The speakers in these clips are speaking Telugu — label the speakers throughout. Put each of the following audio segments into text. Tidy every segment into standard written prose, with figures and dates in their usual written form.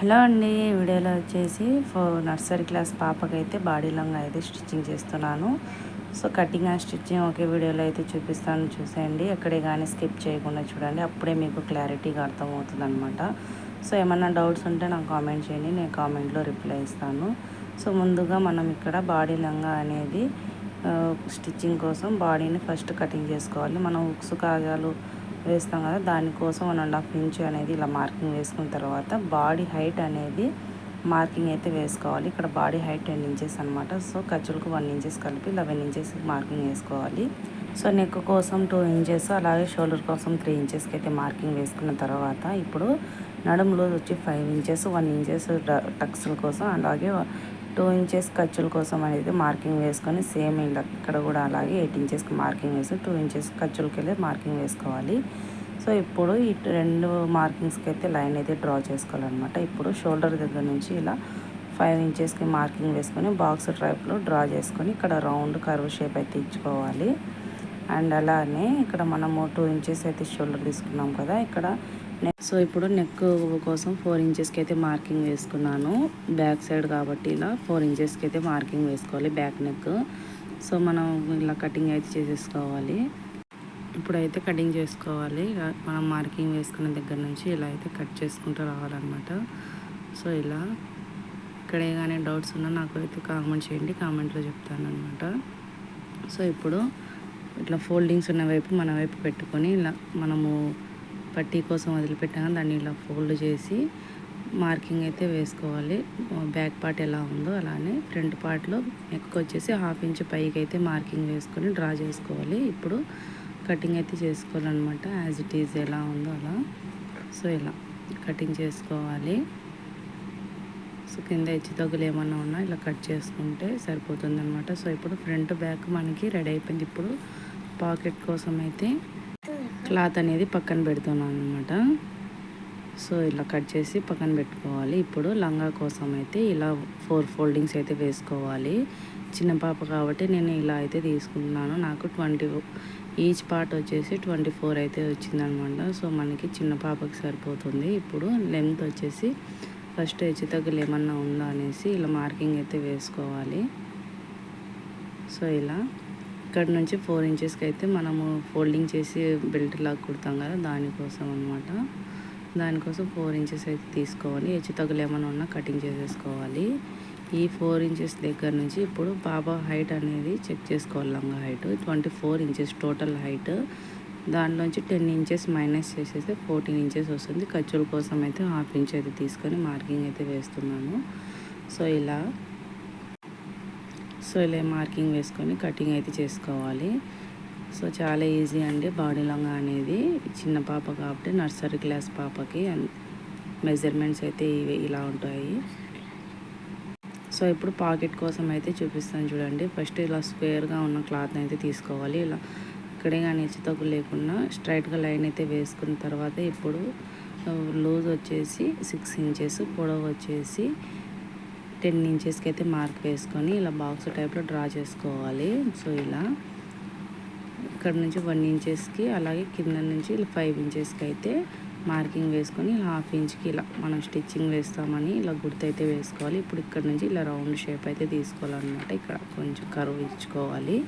Speaker 1: హలో అండి, వీడియోలో వచ్చేసి నర్సరీ క్లాస్ పాపకైతే బాడీ లంగా అయితే స్టిచ్చింగ్ చేస్తున్నాను. సో కటింగ్ అండ్ స్టిచ్చింగ్ ఒకే వీడియోలో అయితే చూపిస్తాను, చూసేయండి. ఎక్కడే కానీ స్కిప్ చేయకుండా చూడండి, అప్పుడే మీకు క్లారిటీగా అర్థమవుతుంది అనమాట. సో ఏమన్నా డౌట్స్ ఉంటే నాకు కామెంట్ చేయండి, నేను కామెంట్లో రిప్లై ఇస్తాను. సో ముందుగా మనం ఇక్కడ బాడీ లంగా అనేది స్టిచ్చింగ్ కోసం బాడీని ఫస్ట్ కటింగ్ చేసుకోవాలి. మనం ఉక్సు కాజాలు వేస్తాం కదా, దానికోసం 1.5 ఇంచ్ అనేది ఇలా మార్కింగ్ వేసుకున్న తర్వాత బాడీ హైట్ అనేది మార్కింగ్ అయితే వేసుకోవాలి. ఇక్కడ బాడీ హైట్ 10 ఇంచెస్ అనమాట. సో ఖర్చులకు 1 ఇంచెస్ కలిపి 11 ఇంచెస్ మార్కింగ్ వేసుకోవాలి. సో నెక్ కోసం 2 ఇంచెస్, అలాగే షోల్డర్ కోసం 3 ఇంచెస్కి అయితే మార్కింగ్ వేసుకున్న తర్వాత ఇప్పుడు నడుము లూజ్ వచ్చి 5 ఇంచెస్, 1 ఇంచెస్ టక్స్ల కోసం, అలాగే 2 ఇంచెస్ ఖర్చుల కోసం అనేది మార్కింగ్ వేసుకొని సేమ్ ఇలా ఇక్కడ కూడా అలాగే 8 ఇంచెస్కి మార్కింగ్ వేసి 2 ఇంచెస్ ఖర్చులకి వెళ్ళి మార్కింగ్ వేసుకోవాలి. సో ఇప్పుడు ఈ 2 మార్కింగ్స్కి అయితే లైన్ అయితే డ్రా చేసుకోవాలన్నమాట. ఇప్పుడు షోల్డర్ దగ్గర నుంచి ఇలా 5 ఇంచెస్కి మార్కింగ్ వేసుకొని బాక్స్ టైప్లో డ్రా చేసుకొని ఇక్కడ రౌండ్ కర్వ్ షేప్ అయితే ఇచ్చుకోవాలి. అండ్ అలానే ఇక్కడ మనము 2 ఇంచెస్ అయితే షోల్డర్ తీసుకున్నాం కదా, ఇక్కడ సో ఇప్పుడు నెక్ కోసం 4 ఇంచెస్కి అయితే మార్కింగ్ వేసుకున్నాను. బ్యాక్ సైడ్ కాబట్టి ఇలా 4 ఇంచెస్కి అయితే మార్కింగ్ వేసుకోవాలి బ్యాక్ నెక్. సో మనం ఇలా కటింగ్ అయితే చేసేసుకోవాలి. ఇప్పుడైతే కటింగ్ చేసుకోవాలి. మనం మార్కింగ్ వేసుకున్న దగ్గర నుంచి ఇలా అయితే కట్ చేసుకుంటూ రావాలన్నమాట. సో ఇలా ఇక్కడే కానీ డౌట్స్ ఉన్నా నాకు అయితే కామెంట్ చేయండి, కామెంట్లో చెప్తాను అనమాట. సో ఇప్పుడు ఇట్లా ఫోల్డింగ్స్ ఉన్న వైపు మన వైపు పెట్టుకొని ఇలా మనము పట్టీ కోసం వదిలిపెట్టాను, దాన్ని ఇలా ఫోల్డ్ చేసి మార్కింగ్ అయితే వేసుకోవాలి. బ్యాక్ పార్ట్ ఎలా ఉందో అలానే ఫ్రంట్ పార్ట్లో నెక్ వచ్చేసి 1/2 ఇంచ్ పైకి అయితే మార్కింగ్ వేసుకొని డ్రా చేసుకోవాలి. ఇప్పుడు కటింగ్ అయితే చేసుకోవాలన్నమాట, యాజ్ ఇట్ ఈజ్ ఎలా ఉందో అలా. సో ఇలా కటింగ్ చేసుకోవాలి. సో కింద హెచ్చు తగ్గులు ఏమన్నా ఉన్నా ఇలా కట్ చేసుకుంటే సరిపోతుంది అనమాట. సో ఇప్పుడు ఫ్రంట్ బ్యాక్ మనకి రెడీ అయిపోయింది. ఇప్పుడు పాకెట్ కోసం అయితే క్లాత్ అనేది పక్కన పెడుతున్నాను అనమాట. సో ఇలా కట్ చేసి పక్కన పెట్టుకోవాలి. ఇప్పుడు లంగా కోసం అయితే ఇలా 4 ఫోల్డింగ్స్ అయితే వేసుకోవాలి. చిన్న పాప కాబట్టి నేను ఇలా అయితే తీసుకుంటున్నాను. నాకు 20 ఈచ్ పార్ట్ వచ్చేసి 24 అయితే వచ్చిందనమాట. సో మనకి చిన్న పాపకి సరిపోతుంది. ఇప్పుడు లెంత్ వచ్చేసి ఫస్ట్ హెచ్చు తగ్గులు ఏమన్నా ఉందా అనేసి ఇలా మార్కింగ్ అయితే వేసుకోవాలి. సో ఇలా ఇక్కడ నుంచి 4 ఇంచెస్కి అయితే మనము ఫోల్డింగ్ చేసి బెల్ట్ లాగా కుడతాం కదా, దానికోసం అనమాట. దానికోసం 4 ఇంచెస్ అయితే తీసుకోవాలి. హెచ్చు తగ్గులు ఏమైనా ఉన్నా కటింగ్ చేసేసుకోవాలి. ఈ 4 ఇంచెస్ దగ్గర నుంచి ఇప్పుడు పాప హైట్ అనేది చెక్ చేసుకోవాలి. లంగా హైట్ 24 ఇంచెస్ టోటల్ హైట్. దాంట్లోంచి 10 ఇంచెస్ మైనస్ చేసేస్తే 14 ఇంచెస్ వస్తుంది. ఖర్చుల కోసం అయితే 1/2 ఇంచ్ అయితే తీసుకొని మార్కింగ్ అయితే వేస్తున్నాను. సో ఇలా మార్కింగ్ వేసుకొని కటింగ్ అయితే చేసుకోవాలి. సో చాలా ఈజీ అండి బాడీ లంగా అనేది. చిన్న పాప కాబట్టి నర్సరీ క్లాస్ పాపకి మెజర్మెంట్స్ అయితే ఇలా ఉంటాయి. సో ఇప్పుడు పాకెట్ కోసం అయితే చూపిస్తాను చూడండి. ఫస్ట్ ఇలా స్క్వేర్గా ఉన్న క్లాత్ని అయితే తీసుకోవాలి. ఇలా ఇక్కడే కానీ హెచ్చు తగ్గులు లేకుండా స్ట్రైట్గా లైన్ అయితే వేసుకున్న తర్వాత ఇప్పుడు లూజ్ వచ్చేసి 6 ఇంచెస్, పొడవు వచ్చేసి 10 ఇంచెస్కి అయితే మార్క్ వేసుకొని ఇలా బాక్స్ టైప్లో డ్రా చేసుకోవాలి. సో ఇలా ఇక్కడ నుంచి 1 ఇంచెస్కి, అలాగే కింద నుంచి ఇలా 5 ఇంచెస్కి అయితే మార్కింగ్ వేసుకొని ఇలా 1/2 ఇంచ్కి ఇలా మనం స్టిచ్చింగ్ వేస్తామని ఇలా గుర్తు అయితే వేసుకోవాలి. ఇప్పుడు ఇక్కడ నుంచి ఇలా రౌండ్ షేప్ అయితే తీసుకోవాలన్నమాట. ఇక్కడ కొంచెం కర్వ్ ఇచ్చుకోవాలి.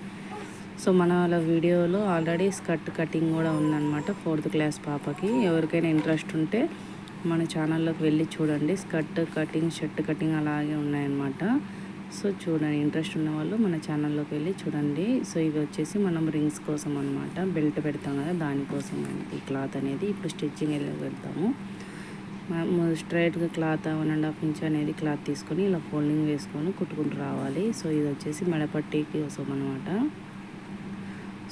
Speaker 1: సో మన అలా వీడియోలో ఆల్రెడీ స్కర్ట్ కటింగ్ కూడా ఉందన్నమాట 4th క్లాస్ పాపకి. ఎవరికైనా ఇంట్రెస్ట్ ఉంటే మన ఛానల్లోకి వెళ్ళి చూడండి. స్కర్ట్ కటింగ్, షర్ట్ కటింగ్ అలాగే ఉన్నాయన్నమాట. సో చూడండి, ఇంట్రెస్ట్ ఉన్న వాళ్ళు మన ఛానల్లోకి వెళ్ళి చూడండి. సో ఇది వచ్చేసి మనం రింగ్స్ కోసం అనమాట, బెల్ట్ పెడతాం కదా దానికోసం ఈ క్లాత్ అనేది. ఇప్పుడు స్టిచ్చింగ్ వెళ్తాము. స్ట్రైట్గా క్లాత్ 1.5 ఇంచ్ అనేది క్లాత్ తీసుకొని ఇలా ఫోల్డింగ్ వేసుకొని కుట్టుకుంటూ రావాలి. సో ఇది వచ్చేసి మెడపట్టీ కోసం అనమాట.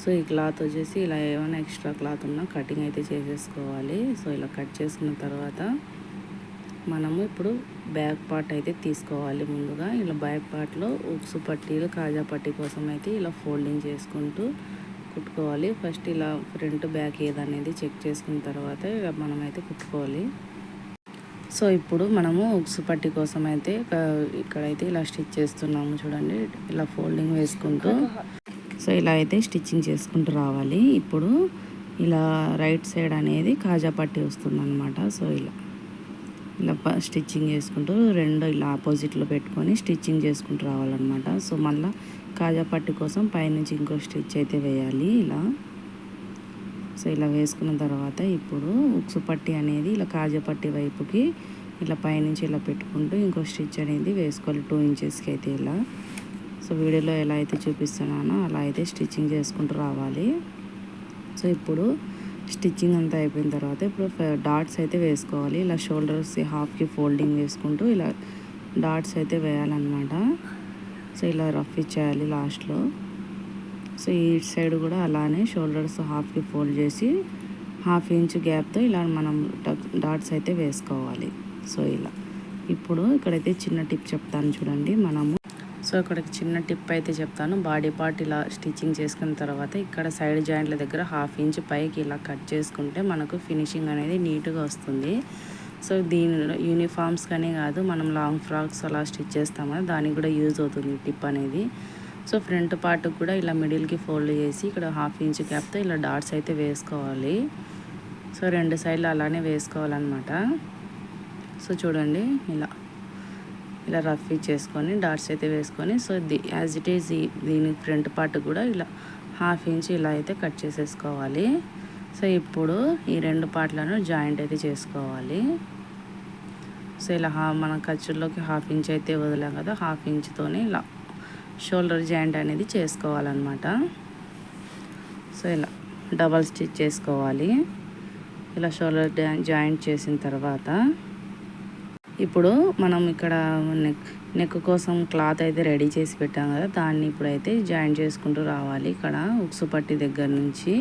Speaker 1: సో ఈ క్లాత్ వచ్చేసి ఇలా ఏమైనా ఎక్స్ట్రా క్లాత్ ఉన్నా కటింగ్ అయితే చేసేసుకోవాలి. సో ఇలా కట్ చేసుకున్న తర్వాత మనము ఇప్పుడు బ్యాక్ పార్ట్ అయితే తీసుకోవాలి. ముందుగా ఇలా బ్యాక్ పార్ట్లో ఉక్సు పట్టీలు, కాజా పట్టీ కోసం అయితే ఇలా ఫోల్డింగ్ చేసుకుంటూ కుట్టుకోవాలి. ఫస్ట్ ఇలా ఫ్రంట్ బ్యాక్ ఏదనేది చెక్ చేసుకున్న తర్వాత మనమైతే కుట్టుకోవాలి. సో ఇప్పుడు మనము ఉక్సు పట్టీ కోసం అయితే ఇక్కడైతే ఇలా స్టిచ్ చేస్తున్నాము చూడండి. ఇలా ఫోల్డింగ్ వేసుకుంటూ సో ఇలా అయితే స్టిచ్చింగ్ చేసుకుంటూ రావాలి. ఇప్పుడు ఇలా రైట్ సైడ్ అనేది కాజా పట్టీ వస్తుంది అనమాట. సో ఇలా ఇలా స్టిచ్చింగ్ చేసుకుంటూ రెండు ఇలా ఆపోజిట్లో పెట్టుకొని స్టిచ్చింగ్ చేసుకుంటూ రావాలన్నమాట. సో మళ్ళీ కాజా పట్టి కోసం పైనుంచి ఇంకో స్టిచ్ అయితే వేయాలి ఇలా. సో ఇలా వేసుకున్న తర్వాత ఇప్పుడు ఉక్సు పట్టి అనేది ఇలా కాజా పట్టి వైపుకి ఇలా పైనుంచి ఇలా పెట్టుకుంటూ ఇంకో స్టిచ్ అనేది వేసుకోవాలి 2 ఇంచెస్కి అయితే ఇలా. సో వీడియోలో ఎలా అయితే చూపిస్తున్నానో అలా అయితే స్టిచ్చింగ్ చేసుకుంటూ రావాలి. సో ఇప్పుడు స్టిచ్చింగ్ అంతా అయిపోయిన తర్వాత ఇప్పుడు డాట్స్ అయితే వేసుకోవాలి. ఇలా షోల్డర్స్ హాఫ్కి ఫోల్డింగ్ వేసుకుంటూ ఇలా డాట్స్ అయితే వేయాలన్నమాట. సో ఇలా రఫ్ ఇచ్చేయాలి లాస్ట్లో. సో ఈ సైడ్ కూడా అలానే షోల్డర్స్ హాఫ్కి ఫోల్డ్ చేసి 1/2 ఇంచ్ గ్యాప్తో ఇలా మనం డాట్స్ అయితే వేసుకోవాలి. సో ఇలా ఇప్పుడు ఇక్కడైతే చిన్న టిప్ చెప్తాను చూడండి మనము. సో ఇక్కడికి చిన్న టిప్ అయితే చెప్తాను. బాడీ పార్ట్ ఇలా స్టిచ్చింగ్ చేసుకున్న తర్వాత ఇక్కడ సైడ్ జాయింట్ల దగ్గర 1/2 ఇంచ్ పైకి ఇలా కట్ చేసుకుంటే మనకు ఫినిషింగ్ అనేది నీట్గా వస్తుంది. సో దీనిలో యూనిఫామ్స్ కానీ కాదు, మనం లాంగ్ ఫ్రాక్స్ అలా స్టిచ్ చేస్తాం కదా, దానికి కూడా యూజ్ అవుతుంది టిప్ అనేది. సో ఫ్రంట్ పార్ట్ కూడా ఇలా మిడిల్కి ఫోల్డ్ చేసి ఇక్కడ 1/2 ఇంచ్ గ్యాప్తో ఇలా డాట్స్ అయితే వేసుకోవాలి. సో 2 సైడ్లు అలానే వేసుకోవాలన్నమాట. సో చూడండి ఇలా రఫ్ చేసుకొని డాట్స్ అయితే వేసుకొని సో యాజ్ ఇట్ ఈజ్ దీని ఫ్రంట్ పార్ట్ కూడా ఇలా 1/2 ఇంచ్ ఇలా అయితే కట్ చేసేసుకోవాలి. సో ఇప్పుడు ఈ 2 పార్ట్లను జాయింట్ అయితే చేసుకోవాలి. సో ఇలా మన ఖర్చుల్లోకి 1/2 ఇంచ్ అయితే వదిలాం కదా, 1/2 ఇంచ్తోనే ఇలా షోల్డర్ జాయింట్ అనేది చేసుకోవాలన్నమాట. సో ఇలా డబల్ స్టిచ్ చేసుకోవాలి. ఇలా షోల్డర్ జాయింట్ చేసిన తర్వాత ఇప్పుడు మనం ఇక్కడ నెక్ కోసం క్లాత్ అయితే రెడీ చేసి పెట్టాం కదా, దాన్ని ఇప్పుడైతే జాయింట్ చేసుకుంటూ రావాలి. ఇక్కడ ఉక్సు పట్టి దగ్గర నుంచి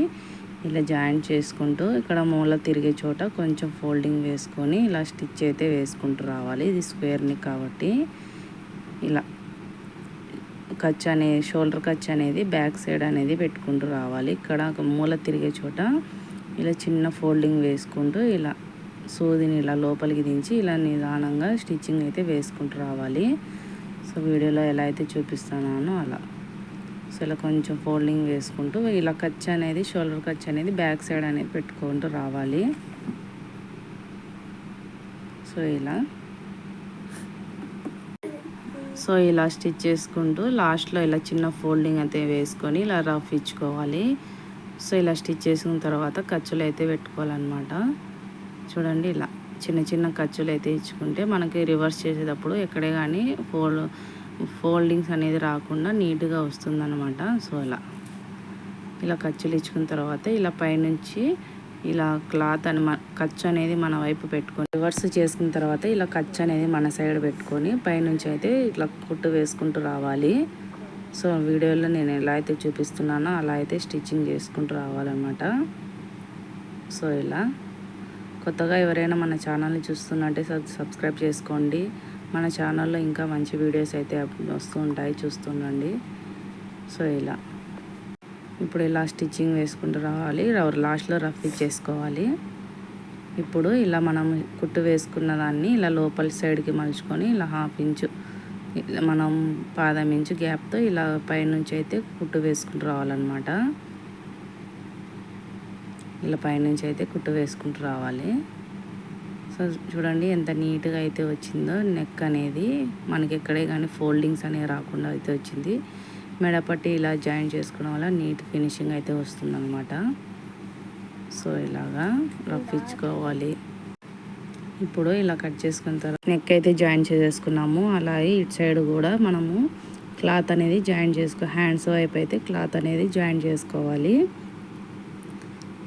Speaker 1: ఇలా జాయింట్ చేసుకుంటూ ఇక్కడ మూల తిరిగే చోట కొంచెం ఫోల్డింగ్ వేసుకొని ఇలా స్టిచ్ అయితే వేసుకుంటూ రావాలి. ఇది స్క్వేర్ నెక్ కాబట్టి ఇలా షోల్డర్ ఖర్చు అనేది బ్యాక్ సైడ్ అనేది పెట్టుకుంటూ రావాలి. ఇక్కడ ఒక మూల తిరిగే చోట ఇలా చిన్న ఫోల్డింగ్ వేసుకుంటూ ఇలా సూదిని ఇలా లోపలికి దించి ఇలా నిదానంగా స్టిచ్చింగ్ అయితే వేసుకుంటూ రావాలి. సో వీడియోలో ఎలా అయితే చూపిస్తున్నానో అలా. సో ఇలా కొంచెం ఫోల్డింగ్ వేసుకుంటూ ఇలా ఖర్చు అనేది షోల్డర్ ఖర్చు అనేది బ్యాక్ సైడ్ అనేది పెట్టుకుంటూ రావాలి. సో ఇలా స్టిచ్ చేసుకుంటూ లాస్ట్లో ఇలా చిన్న ఫోల్డింగ్ అయితే వేసుకొని ఇలా రఫ్ ఇచ్చుకోవాలి. సో ఇలా స్టిచ్ చేసుకున్న తర్వాత ఖర్చులు అయితే పెట్టుకోవాలన్నమాట. చూడండి ఇలా చిన్న చిన్న ఖర్చులు అయితే ఇచ్చుకుంటే మనకి రివర్స్ చేసేటప్పుడు ఎక్కడే కానీ ఫోల్డింగ్స్ అనేది రాకుండా నీట్గా వస్తుందన్నమాట. సో ఇలా ఖర్చులు ఇచ్చుకున్న తర్వాత ఇలా పైనుంచి ఇలా క్లాత్ అని ఖర్చు అనేది మన వైపు పెట్టుకొని రివర్స్ చేసుకున్న తర్వాత ఇలా ఖర్చు అనేది మన సైడ్ పెట్టుకొని పైనుంచి అయితే ఇట్లా కుట్టు వేసుకుంటూ రావాలి. సో వీడియోలో నేను ఎలా అయితే చూపిస్తున్నానో అలా అయితే స్టిచ్చింగ్ చేసుకుంటూ రావాలన్నమాట. సో ఇలా కొత్తగా ఎవరైనా మన ఛానల్ని చూస్తున్నట్టే సబ్స్క్రైబ్ చేసుకోండి. మన ఛానల్లో ఇంకా మంచి వీడియోస్ అయితే వస్తూ ఉంటాయి, చూస్తుండండి. సో ఇప్పుడు ఇలా స్టిచ్చింగ్ వేసుకుంటూ రావాలి. లాస్ట్లో రఫ్ చేసుకోవాలి. ఇప్పుడు ఇలా మనం కుట్టు వేసుకున్న దాన్ని ఇలా లోపలి సైడ్కి మలుచుకొని ఇలా 1/2 ఇంచు మనం 1/2 ఇంచు గ్యాప్తో ఇలా పైనుంచి అయితే కుట్టు వేసుకుంటూ రావాలన్నమాట. ఇలా పైనుంచి అయితే కుట్టు వేసుకుంటూ రావాలి. సో చూడండి ఎంత నీట్గా అయితే వచ్చిందో. నెక్ అనేది మనకి ఎక్కడే కానీ ఫోల్డింగ్స్ అనేవి రాకుండా అయితే వచ్చింది. మెడపట్టి ఇలా జాయిన్ చేసుకోవడం వల్ల నీట్ ఫినిషింగ్ అయితే వస్తుందన్నమాట. సో ఇలాగా రఫ్ ఇచ్చుకోవాలి. ఇప్పుడు ఇలా కట్ చేసుకున్న తర్వాత నెక్ అయితే జాయిన్ చేసేసుకున్నాము. అలాగే ఇటు సైడ్ కూడా మనము క్లాత్ అనేది జాయిన్ హ్యాండ్స్ వైపు అయితే క్లాత్ అనేది జాయిన్ చేసుకోవాలి.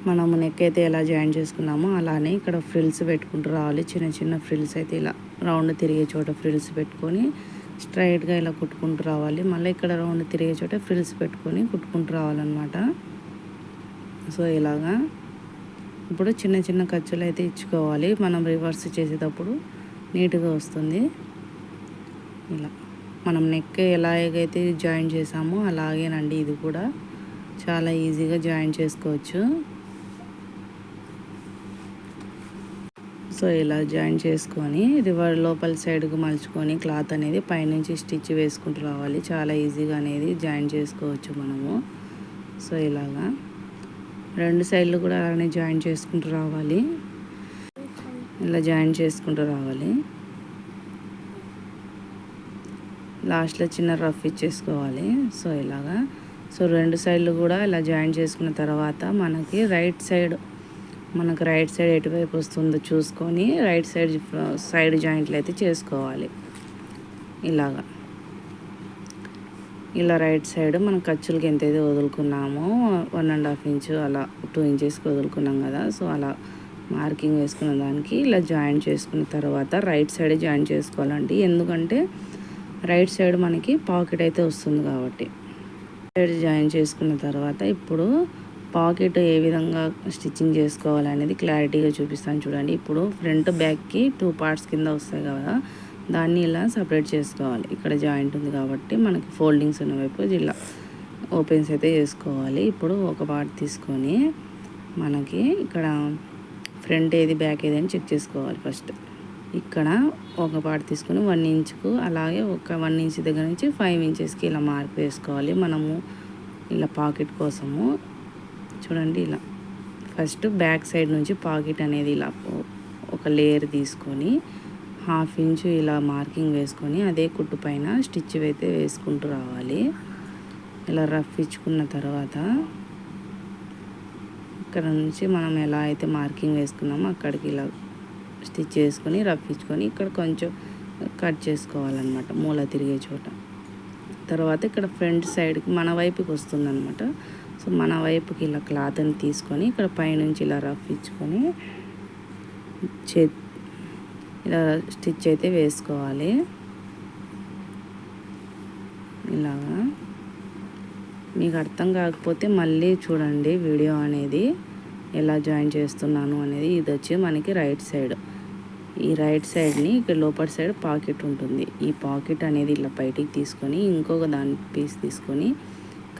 Speaker 1: మనము నెక్ అయితే ఎలా జాయిన్ చేసుకున్నామో అలానే ఇక్కడ ఫ్రిల్స్ పెట్టుకుంటూ రావాలి. చిన్న చిన్న ఫ్రిల్స్ అయితే ఇలా రౌండ్ తిరిగే చోట ఫ్రిల్స్ పెట్టుకొని స్ట్రైట్గా ఇలా కుట్టుకుంటూ రావాలి. మళ్ళీ ఇక్కడ రౌండ్ తిరిగే చోట ఫ్రిల్స్ పెట్టుకొని కుట్టుకుంటూ రావాలన్నమాట. సో ఇలాగా ఇప్పుడు చిన్న చిన్న ఖర్చులు అయితే ఇచ్చుకోవాలి. మనం రివర్స్ చేసేటప్పుడు నీట్గా వస్తుంది. ఇలా మనం నెక్ ఎలాగైతే జాయిన్ చేసామో అలాగేనండి ఇది కూడా చాలా ఈజీగా జాయిన్ చేసుకోవచ్చు. సో ఇలా జాయిన్ చేసుకొని లోపల సైడ్కి మలుచుకొని క్లాత్ అనేది పైనుంచి స్టిచ్ వేసుకుంటూ రావాలి. చాలా ఈజీగా అనేది జాయిన్ చేసుకోవచ్చు మనము. సో ఇలాగా 2 సైడ్లు కూడా అలానే జాయిన్ చేసుకుంటూ రావాలి. ఇలా జాయిన్ చేసుకుంటూ రావాలి. లాస్ట్లో చిన్న రఫ్ ఇచ్చేసుకోవాలి. సో ఇలాగా రెండు సైడ్లు కూడా ఇలా జాయిన్ చేసుకున్న తర్వాత మనకి రైట్ సైడ్ ఎటువైపు వస్తుందో చూసుకొని రైట్ సైడ్ జాయింట్లు అయితే చేసుకోవాలి. ఇలా రైట్ సైడ్ మనం ఖర్చులకి ఎంతైతే వదులుకున్నామో 1.5 ఇంచు అలా 2 ఇంచెస్కి వదులుకున్నాం కదా. సో అలా మార్కింగ్ వేసుకున్న దానికి ఇలా జాయిన్ చేసుకున్న తర్వాత రైట్ సైడ్ జాయిన్ చేసుకోవాలండి. ఎందుకంటే రైట్ సైడ్ మనకి పాకెట్ అయితే వస్తుంది కాబట్టి. సైడ్ జాయిన్ చేసుకున్న తర్వాత ఇప్పుడు పాకెట్ ఏ విధంగా స్టిచ్చింగ్ చేసుకోవాలనేది క్లారిటీగా చూపిస్తాను చూడండి. ఇప్పుడు ఫ్రంట్ బ్యాక్కి 2 పార్ట్స్ కింద వస్తాయి కదా, దాన్ని ఇలా సపరేట్ చేసుకోవాలి. ఇక్కడ జాయింట్ ఉంది కాబట్టి మనకి ఫోల్డింగ్స్ ఉన్న వైపు ఇలా ఓపెన్స్ అయితే చేసుకోవాలి. ఇప్పుడు ఒక పార్ట్ తీసుకొని మనకి ఇక్కడ ఫ్రంట్ ఏది బ్యాక్ ఏది అని చెక్ చేసుకోవాలి. ఫస్ట్ ఇక్కడ ఒక పార్ట్ తీసుకొని 1 ఇంచుకు అలాగే ఒక 1 ఇంచ్ దగ్గర నుంచి 5 ఇంచెస్కి ఇలా మార్క్ వేసుకోవాలి. మనము ఇలా పాకెట్ కోసము చూడండి. ఇలా ఫస్ట్ బ్యాక్ సైడ్ నుంచి పాకెట్ అనేది ఇలా ఒక లేయర్ తీసుకొని 1/2 ఇంచు ఇలా మార్కింగ్ వేసుకొని అదే కుట్టు పైన స్టిచ్ అయితే వేసుకుంటూ రావాలి. ఇలా రఫ్ ఇచ్చుకున్న తర్వాత ఇక్కడ నుంచి మనం ఎలా అయితే మార్కింగ్ వేసుకున్నామో అక్కడికి ఇలా స్టిచ్ చేసుకొని రఫ్ ఇచ్చుకొని ఇక్కడ కొంచెం కట్ చేసుకోవాలన్నమాట మూల తిరిగే చోట. తర్వాత ఇక్కడ ఫ్రంట్ సైడ్కి మన వైపుకి వస్తుందన్నమాట. సో మన వైపుకి ఇలా క్లాత్ని తీసుకొని ఇక్కడ పైనుంచి ఇలా రఫ్ ఇచ్చుకొని ఇలా స్టిచ్ అయితే వేసుకోవాలి. ఇలాగా మీకు అర్థం కాకపోతే మళ్ళీ చూడండి వీడియో అనేది ఎలా జాయిన్ చేస్తున్నాను అనేది. ఇది వచ్చి మనకి రైట్ సైడ్, ఈ రైట్ సైడ్ని ఇక్కడ లోపల సైడ్ పాకెట్ ఉంటుంది. ఈ పాకెట్ అనేది ఇలా బయటికి తీసుకొని ఇంకొక దాని పీస్ తీసుకొని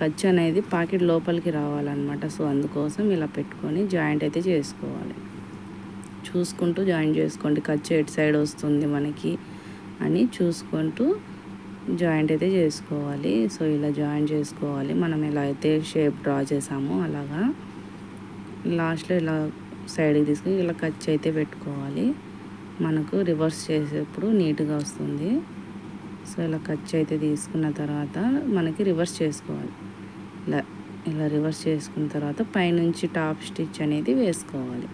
Speaker 1: ఖర్చు అనేది పాకెట్ లోపలికి రావాలన్నమాట. సో అందుకోసం ఇలా పెట్టుకొని జాయింట్ అయితే చేసుకోవాలి. చూసుకుంటూ జాయిన్ చేసుకోండి, ఖర్చు ఎటు సైడ్ వస్తుంది మనకి అని చూసుకుంటూ జాయింట్ అయితే చేసుకోవాలి. సో ఇలా జాయిన్ చేసుకోవాలి. మనం ఎలా అయితే షేప్ డ్రా చేసామో అలాగా లాస్ట్లో ఇలా సైడ్కి తీసుకొని ఇలా ఖర్చు అయితే పెట్టుకోవాలి. మనకు రివర్స్ చేసేప్పుడు నీట్గా వస్తుంది. సో ఇలా ఖర్చు అయితే తీసుకున్న తర్వాత మనకి రివర్స్ చేసుకోవాలి. ఇలా రివర్స్ చేసుకున్న తర్వాత పైనుంచి టాప్ స్టిచ్ అనేది వేసుకోవాలి.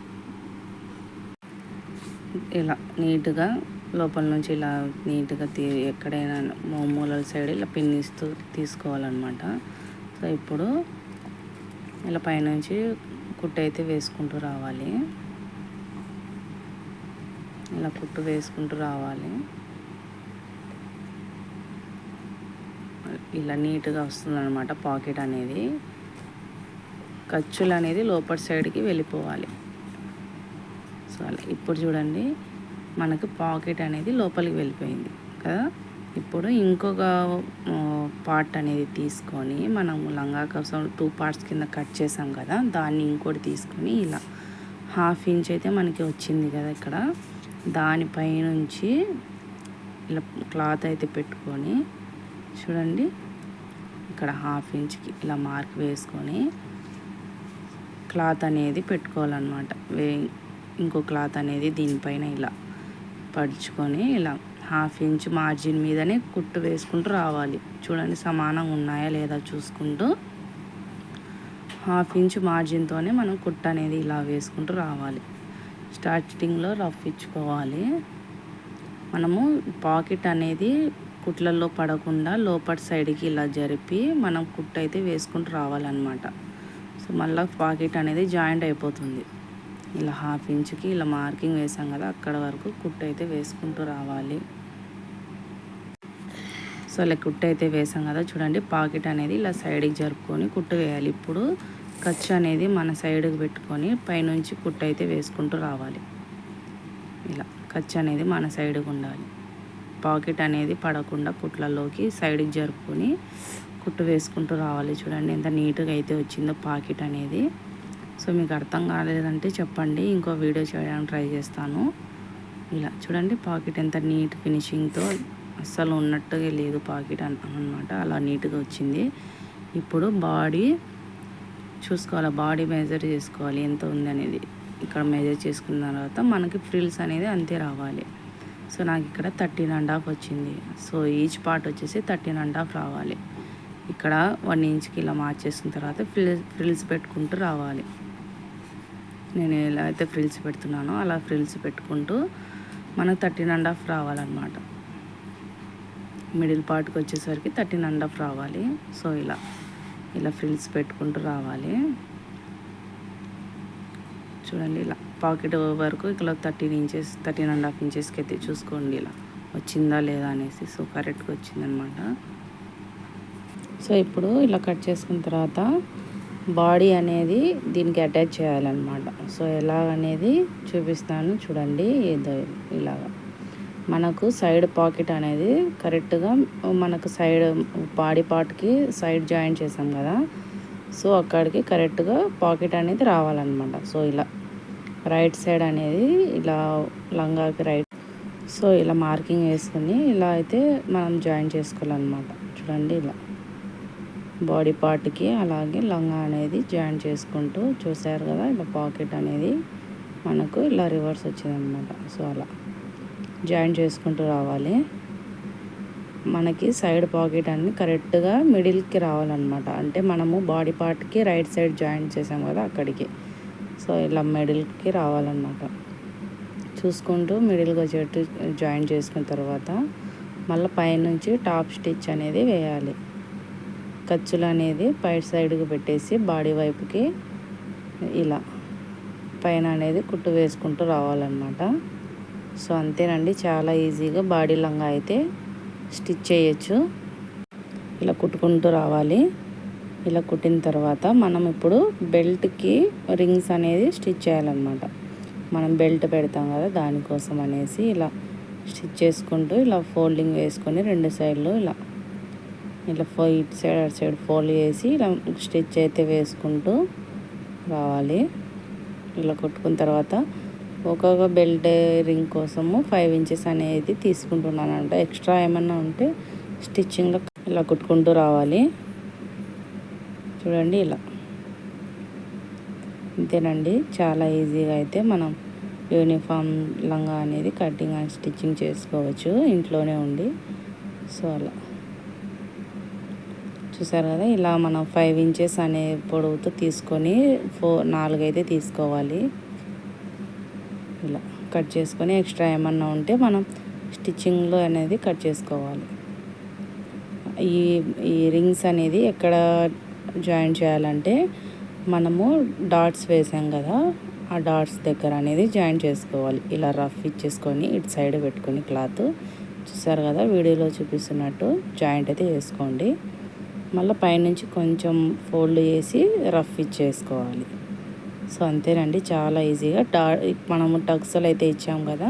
Speaker 1: ఇలా నీట్గా లోపల నుంచి ఇలా నీట్గా ఎక్కడైనా మూలల సైడ్ ఇలా పిన్నిస్తూ తీసుకోవాలన్నమాట. సో ఇప్పుడు ఇలా పైనుంచి కుట్టు అయితే వేసుకుంటూ రావాలి. ఇలా కుట్టు వేసుకుంటూ రావాలి. ఇలా నీట్గా వస్తుంది అనమాట పాకెట్ అనేది. ఖర్చులు అనేది లోపల సైడ్కి వెళ్ళిపోవాలి. సో అలా ఇప్పుడు చూడండి మనకు పాకెట్ అనేది లోపలికి వెళ్ళిపోయింది కదా. ఇప్పుడు ఇంకొక పార్ట్ అనేది తీసుకొని మనం లంగా కోసం 2 పార్ట్స్ కింద కట్ చేసాం కదా, దాన్ని ఇంకోటి తీసుకొని ఇలా 1/2 ఇంచ్ అయితే మనకి వచ్చింది కదా ఇక్కడ, దానిపై నుంచి ఇలా క్లాత్ అయితే పెట్టుకొని చూడండి ఇక్కడ 1/2 ఇంచ్కి ఇలా మార్క్ వేసుకొని క్లాత్ అనేది పెట్టుకోవాలన్నమాట. ఇంకో క్లాత్ అనేది దీనిపైన ఇలా పడుచుకొని ఇలా 1/2 ఇంచ్ మార్జిన్ మీదనే కుట్టు వేసుకుంటూ రావాలి. చూడండి సమానంగా ఉన్నాయా లేదా చూసుకుంటూ 1/2 ఇంచ్ మార్జిన్తోనే మనం కుట్టు అనేది ఇలా వేసుకుంటూ రావాలి. స్టార్టింగ్లో రఫ్ ఇచ్చుకోవాలి. మనము పాకెట్ అనేది కుట్లలో పడకుండా లోపల సైడ్కి ఇలా జరిపి మనం కుట్టు అయితే వేసుకుంటూ రావాలన్నమాట. సో మళ్ళీ పాకెట్ అనేది జాయింట్ అయిపోతుంది. ఇలా 1/2 ఇంచ్కి ఇలా మార్కింగ్ వేసాం కదా, అక్కడ వరకు కుట్టు అయితే వేసుకుంటూ రావాలి. సో ఇలా కుట్టు అయితే వేసాం కదా, చూడండి పాకెట్ అనేది ఇలా సైడ్కి జరుపుకొని కుట్టు వేయాలి. ఇప్పుడు ఖర్చు అనేది మన సైడ్కి పెట్టుకొని పైనుంచి కుట్టు అయితే వేసుకుంటూ రావాలి. ఇలా ఖర్చు అనేది మన సైడ్కి ఉండాలి. పాకెట్ అనేది పడకుండా కుట్లలోకి సైడ్కి జరుపుకొని కుట్టు వేసుకుంటూ రావాలి. చూడండి ఎంత నీట్గా అయితే వచ్చిందో పాకెట్ అనేది. సో మీకు అర్థం కాలేదంటే చెప్పండి, ఇంకో వీడియో చేయడానికి ట్రై చేస్తాను. ఇలా చూడండి పాకెట్ ఎంత నీట్ ఫినిషింగ్తో, అస్సలు ఉన్నట్టుగా లేదు పాకెట్ అన్నమాట, అలా నీట్గా వచ్చింది. ఇప్పుడు బాడీ చూసుకోవాలి, బాడీ మెజర్ చేసుకోవాలి ఎంత ఉంది అనేది. ఇక్కడ మెజర్ చేసుకున్న తర్వాత మనకి ఫ్రిల్స్ అనేది అంతే రావాలి. సో నాకు ఇక్కడ 13.5 వచ్చింది. సో ఈచ్ పార్ట్ వచ్చేసి 13.5 రావాలి. ఇక్కడ 1 ఇంచ్కి ఇలా మార్చేసిన తర్వాత ఫ్రిల్స్ పెట్టుకుంటూ రావాలి. నేను ఎలా అయితే ఫ్రిల్స్ పెడుతున్నానో అలా ఫ్రిల్స్ పెట్టుకుంటూ మనకు 13.5 రావాలన్నమాట. మిడిల్ పార్ట్కి వచ్చేసరికి 13.5 రావాలి. సో ఇలా ఫ్రిల్స్ పెట్టుకుంటూ రావాలి. చూడండి, ఇలా పాకెట్ వరకు ఇక్కడ 13.5 ఇంచెస్కి అయితే చూసుకోండి ఇలా వచ్చిందా లేదా అనేసి. సో కరెక్ట్గా వచ్చిందనమాట. సో ఇప్పుడు ఇలా కట్ చేసుకున్న తర్వాత బాడీ అనేది దీనికి అటాచ్ చేయాలన్నమాట. సో ఎలా అనేది చూపిస్తాను చూడండి. ఇలాగా మనకు సైడ్ పాకెట్ అనేది కరెక్ట్గా మనకు సైడ్ బాడీ పార్ట్కి సైడ్ జాయింట్ చేసాం కదా, సో అక్కడికి కరెక్ట్గా పాకెట్ అనేది రావాలన్నమాట. సో ఇలా రైట్ సైడ్ అనేది ఇలా లంగాకి రైట్, సో ఇలా మార్కింగ్ వేసుకుని ఇలా అయితే మనం జాయిన్ చేసుకోవాలన్నమాట. చూడండి, ఇలా బాడీ పార్ట్కి అలాగే లంగా అనేది జాయిన్ చేసుకుంటూ చూసారు కదా, ఇలా పాకెట్ అనేది మనకు ఇలా రివర్స్ వచ్చిందనమాట. సో అలా జాయిన్ చేసుకుంటూ రావాలి. మనకి సైడ్ పాకెట్ అన్ని కరెక్ట్గా మిడిల్కి రావాలన్నమాట. అంటే మనము బాడీ పార్ట్కి రైట్ సైడ్ జాయిన్ చేసాం కదా అక్కడికి, సో ఇలా మిడిల్కి రావాలన్నమాట. చూసుకుంటూ మిడిల్గా వచ్చేట్టు జాయిన్ చేసుకున్న తర్వాత మళ్ళీ పైనుంచి టాప్ స్టిచ్ అనేది వేయాలి. ఖర్చులు అనేది పై సైడ్కి పెట్టేసి బాడీ వైపుకి ఇలా పైన అనేది కుట్టు వేసుకుంటూ రావాలన్నమాట. సో అంతేనండి, చాలా ఈజీగా బాడీ లంగా అయితే స్టిచ్ చేయొచ్చు. ఇలా కుట్టుకుంటూ రావాలి. ఇలా కుట్టిన తర్వాత మనం ఇప్పుడు బెల్ట్కి రింగ్స్ అనేది స్టిచ్ చేయాలన్నమాట. మనం బెల్ట్ పెడతాం కదా, దానికోసం అనేసి ఇలా స్టిచ్ చేసుకుంటూ ఇలా ఫోల్డింగ్ వేసుకొని రెండు సైడ్లు ఇలా ఇటు సైడ్ అటు సైడ్ ఫోల్డ్ చేసి ఇలా స్టిచ్ అయితే వేసుకుంటూ రావాలి. ఇలా కుట్టుకున్న తర్వాత ఒక్కొక్క బెల్ట్ రింగ్ కోసము 5 ఇంచెస్ అనేది తీసుకుంటున్నానంట. ఎక్స్ట్రా ఏమన్నా ఉంటే స్టిచ్చింగ్లో ఇలా కుట్టుకుంటూ రావాలి. చూడండి, ఇలా అంతేనండి, చాలా ఈజీగా అయితే మనం యూనిఫామ్ లంగా అనేది కటింగ్ అండ్ స్టిచ్చింగ్ చేసుకోవచ్చు ఇంట్లోనే ఉండి. సో అలా చూసారు కదా, ఇలా మనం 5 ఇంచెస్ అనే పొడవుతో తీసుకొని 4 అయితే తీసుకోవాలి. ఇలా కట్ చేసుకొని ఎక్స్ట్రా ఏమన్నా ఉంటే మనం స్టిచ్చింగ్లో అనేది కట్ చేసుకోవాలి. ఈ రింగ్స్ అనేది ఎక్కడ జాయిన్ చేయాలంటే మనము డాట్స్ వేసాం కదా, ఆ డాట్స్ దగ్గర అనేది జాయిన్ చేసుకోవాలి. ఇలా రఫ్ ఇచ్చేసుకొని ఇటు సైడ్ పెట్టుకొని క్లాత్ చూసారు కదా, వీడియోలో చూపిస్తున్నట్టు జాయింట్ అయితే వేసుకోండి. మళ్ళీ పైనుంచి కొంచెం ఫోల్డ్ చేసి రఫ్ ఇచ్చేసుకోవాలి. సో అంతేనండి, చాలా ఈజీగా మనము టక్స్లు అయితే ఇచ్చాం కదా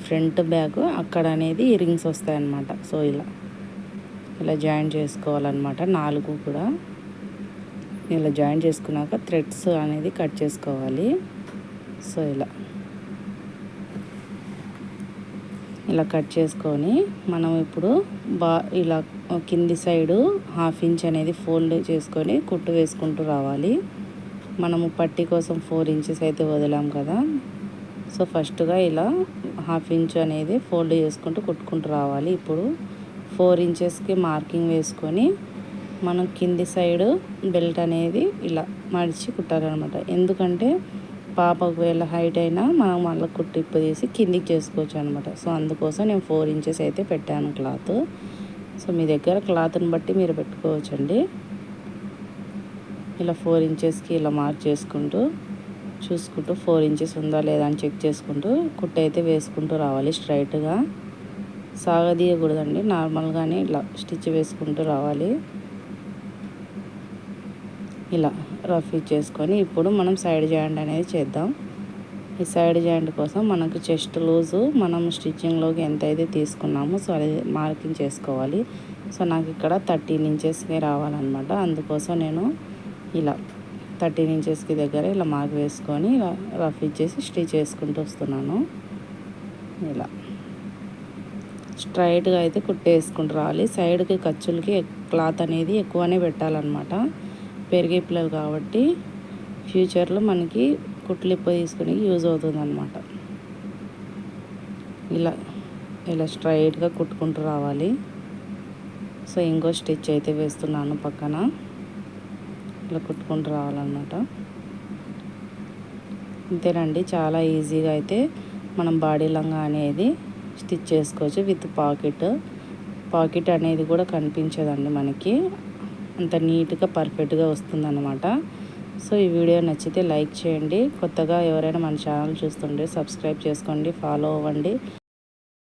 Speaker 1: ఫ్రంట్ బ్యాక్, అక్కడ అనేది ఈ రింగ్స్ వస్తాయన్నమాట. సో ఇలా జాయిన్ చేసుకోవాలన్నమాట. 4 కూడా ఇలా జాయిన్ చేసుకున్నాక థ్రెడ్స్ అనేది కట్ చేసుకోవాలి. సో ఇలా కట్ చేసుకొని మనం ఇప్పుడు ఇలా కింది సైడు 1/2 ఇంచ్ అనేది ఫోల్డ్ చేసుకొని కుట్టు వేసుకుంటూ రావాలి. మనము పట్టీ కోసం 4 ఇంచెస్ అయితే వదిలాం కదా, సో ఫస్ట్గా ఇలా 1/2 ఇంచ్ అనేది ఫోల్డ్ చేసుకుంటూ కుట్టుకుంటూ రావాలి. ఇప్పుడు 4 ఇంచెస్కి మార్కింగ్ వేసుకొని మనం కింది సైడు బెల్ట్ అనేది ఇలా మడిచి కుట్టాలన్నమాట. ఎందుకంటే పాపకు వేళ హైట్ అయినా మనం మళ్ళీ కుట్టు ఇప్పు తీసి కిందికి చేసుకోవచ్చు అనమాట. సో అందుకోసం నేను 4 ఇంచెస్ అయితే పెట్టాను క్లాత్. సో మీ దగ్గర క్లాత్ని బట్టి మీరు పెట్టుకోవచ్చండి. ఇలా 4 ఇంచెస్కి ఇలా మార్క్ చేసుకుంటూ చూసుకుంటూ 4 ఇంచెస్ ఉందా లేదా అని చెక్ చేసుకుంటూ కుట్టు అయితే వేసుకుంటూ రావాలి. స్ట్రైట్గా సాగదీయకూడదండి, నార్మల్గానే ఇలా స్టిచ్ వేసుకుంటూ రావాలి. ఇలా రఫ్ ఇచ్చేసుకొని ఇప్పుడు మనం సైడ్ జాయింట్ అనేది చేద్దాం. ఈ సైడ్ జాయింట్ కోసం మనకు చెస్ట్ లూజు మనం స్టిచ్చింగ్లోకి ఎంత అయితే తీసుకున్నామో సో అది మార్కింగ్ చేసుకోవాలి. సో నాకు ఇక్కడ 13 ఇంచెస్కి రావాలన్నమాట. అందుకోసం నేను ఇలా 13 ఇంచెస్కి దగ్గర ఇలా మార్క్ వేసుకొని ఇలా రఫ్ ఇచ్చేసి స్టిచ్ చేసుకుంటూ వస్తున్నాను. ఇలా స్ట్రైట్గా అయితే కుట్టేసుకుంటూ రావాలి. సైడ్కి ఖర్చులకి క్లాత్ అనేది ఎక్కువనే పెట్టాలన్నమాట. పెరిగే పిల్లలు కాబట్టి ఫ్యూచర్లో మనకి కుట్లిప్ప తీసుకుని యూజ్ అవుతుంది అనమాట. ఇలా ఇలా స్ట్రైట్గా కుట్టుకుంటూ రావాలి. సో ఇంకో స్టిచ్ అయితే వేస్తున్నాను పక్కన. ఇలా కుట్టుకుంటూ రావాలన్నమాట. అంతేనండి, చాలా ఈజీగా అయితే మనం బాడీ లంగా అనేది స్టిచ్ చేసుకోవచ్చు విత్ పాకెట్ అనేది కూడా కనిపించదండి మనకి. అంత నీట్గా పర్ఫెక్ట్గా వస్తుందన్నమాట. సో ఈ వీడియో నచ్చితే లైక్ చేయండి. కొత్తగా ఎవరైనా మన ఛానల్ చూస్తుంటే సబ్స్క్రైబ్ చేసుకోండి, ఫాలో అవ్వండి.